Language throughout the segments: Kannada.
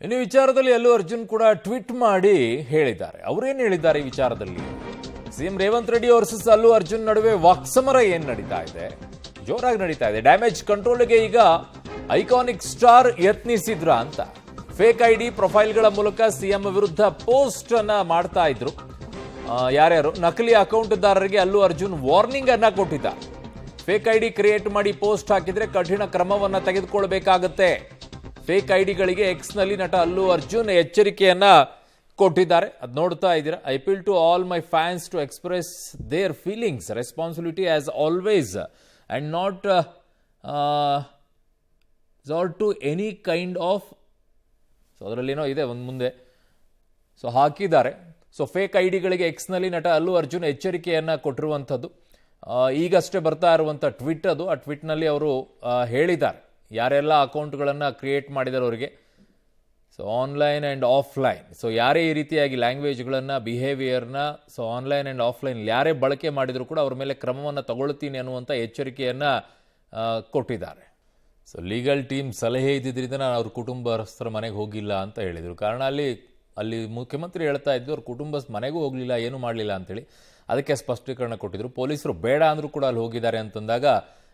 ಇನ್ನು ವಿಚಾರದಲ್ಲಿ ಅಲ್ಲು ಅರ್ಜುನ್ ಕೂಡ ಟ್ವೀಟ್ ಮಾಡಿ ಹೇಳಿದ್ದಾರೆ. ಅವರೇನು ಹೇಳಿದ್ದಾರೆ ಈ ವಿಚಾರದಲ್ಲಿ? ಸಿಎಂ ರೇವಂತ್ ರೆಡ್ಡಿ ವರ್ಸಸ್ ಅಲ್ಲು ಅರ್ಜುನ್ ನಡುವೆ ವಾಕ್ಸಮರ ಏನ್ ನಡೀತಾ ಇದೆ? ಜೋರಾಗಿ ನಡೀತಾ ಇದೆ. ಡ್ಯಾಮೇಜ್ ಕಂಟ್ರೋಲ್ಗೆ ಈಗ ಐಕಾನಿಕ್ ಸ್ಟಾರ್ ಯತ್ನಿಸಿದ್ರ ಅಂತ ಫೇಕ್ ಐಡಿ ಪ್ರೊಫೈಲ್ಗಳ ಮೂಲಕ ಸಿಎಂ ವಿರುದ್ಧ ಪೋಸ್ಟ್ ಅನ್ನ ಮಾಡ್ತಾ ಇದ್ರು. ಯಾರ್ಯಾರು ನಕಲಿ ಅಕೌಂಟ್ದಾರರಿಗೆ ಅಲ್ಲು ಅರ್ಜುನ್ ವಾರ್ನಿಂಗ್ ಅನ್ನ ಕೊಟ್ಟಿದ್ದಾರೆ. ಫೇಕ್ ಐಡಿ ಕ್ರಿಯೇಟ್ ಮಾಡಿ ಪೋಸ್ಟ್ ಹಾಕಿದ್ರೆ ಕಠಿಣ ಕ್ರಮವನ್ನ ತೆಗೆದುಕೊಳ್ಳಬೇಕಾಗತ್ತೆ. ಫೇಕ್ ಐಡಿಗಳಿಗೆ ಎಕ್ಸ್ ನಲ್ಲಿ ನಟ ಅಲ್ಲು ಅರ್ಜುನ್ ಎಚ್ಚರಿಕೆಯನ್ನ ಕೊಟ್ಟಿದ್ದಾರೆ. ಅದು ನೋಡ್ತಾ ಇದ್ದೀರಾ. I appeal to all my fans to express their feelings, responsibility as always and not to any kind of. So ಅದರಲ್ಲೇನೋ ಇದೆ ಒಂದು ಮುಂದೆ ಸೊ ಹಾಕಿದ್ದಾರೆ. ಸೊ ಫೇಕ್ ಐಡಿಗಳಿಗೆ ಎಕ್ಸ್ನಲ್ಲಿ ನಟ ಅಲ್ಲು ಅರ್ಜುನ್ ಎಚ್ಚರಿಕೆಯನ್ನು ಕೊಟ್ಟಿರುವಂಥದ್ದು. ಈಗಷ್ಟೇ ಬರ್ತಾ ಇರುವಂಥ ಟ್ವೀಟ್ ಅದು. ಆ ಟ್ವೀಟ್ನಲ್ಲಿ ಅವರು ಹೇಳಿದ್ದಾರೆ ಯಾರೆಲ್ಲ ಅಕೌಂಟ್ಗಳನ್ನು ಕ್ರಿಯೇಟ್ ಮಾಡಿದ್ದಾರೆ ಅವರಿಗೆ. So online and offline, so ಯಾರೇ ಈ ರೀತಿಯಾಗಿ ಲ್ಯಾಂಗ್ವೇಜ್ಗಳನ್ನು, ಬಿಹೇವಿಯರ್ನ ಸೊ ಆನ್ಲೈನ್ ಆ್ಯಂಡ್ ಆಫ್ಲೈನ್ ಯಾರೇ ಬಳಕೆ ಮಾಡಿದರೂ ಕೂಡ ಅವ್ರ ಮೇಲೆ ಕ್ರಮವನ್ನು ತಗೊಳ್ತೀನಿ ಅನ್ನುವಂಥ ಎಚ್ಚರಿಕೆಯನ್ನು ಕೊಟ್ಟಿದ್ದಾರೆ. ಸೊ ಲೀಗಲ್ ಟೀಮ್ ಸಲಹೆ ಇದ್ದಿದ್ದರಿಂದ ನಾನು ಅವ್ರ ಕುಟುಂಬಸ್ಥರ ಮನೆಗೆ ಹೋಗಿಲ್ಲ ಅಂತ ಹೇಳಿದರು. ಕಾರಣ ಅಲ್ಲಿ ಮುಖ್ಯಮಂತ್ರಿ ಹೇಳ್ತಾ ಇದ್ದು ಅವ್ರ ಕುಟುಂಬ ಮನೆಗೂ ಹೋಗಲಿಲ್ಲ, ಏನೂ ಮಾಡಲಿಲ್ಲ ಅಂತೇಳಿ. ಅದಕ್ಕೆ ಸ್ಪಷ್ಟೀಕರಣ ಕೊಟ್ಟಿದ್ರು. ಪೊಲೀಸರು ಬೇಡ ಅಂದರೂ ಕೂಡ ಅಲ್ಲಿ ಹೋಗಿದ್ದಾರೆ ಅಂತಂದಾಗ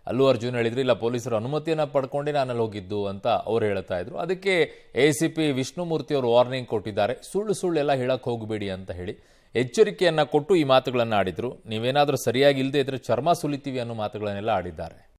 ಅಲ್ಲು ಅರ್ಜುನ್ ಹೇಳಿದ್ರು, ಇಲ್ಲ ಪೊಲೀಸರ ಅನುಮತಿಯನ್ನು ಪಡ್ಕೊಂಡೆ ನಾನು ಅಲ್ಲಿ ಹೋಗಿದ್ದು ಅಂತ ಅವ್ರು ಹೇಳ್ತಾ ಇದ್ರು. ಅದಕ್ಕೆ ACP ವಿಷ್ಣುಮೂರ್ತಿ ಅವರು ವಾರ್ನಿಂಗ್ ಕೊಟ್ಟಿದ್ದಾರೆ. ಸುಳ್ಳೆಲ್ಲ ಹೇಳಕ್ಕೆ ಹೋಗಬೇಡಿ ಅಂತ ಹೇಳಿ ಎಚ್ಚರಿಕೆಯನ್ನು ಕೊಟ್ಟು ಈ ಮಾತುಗಳನ್ನು ಆಡಿದ್ರು. ನೀವೇನಾದರೂ ಸರಿಯಾಗಿ ಇಲ್ಲದೆ ಇದ್ರೆ ಚರ್ಮ ಸುಲಿತೀವಿ ಅನ್ನೋ ಮಾತುಗಳನ್ನೆಲ್ಲ ಆಡಿದ್ದಾರೆ.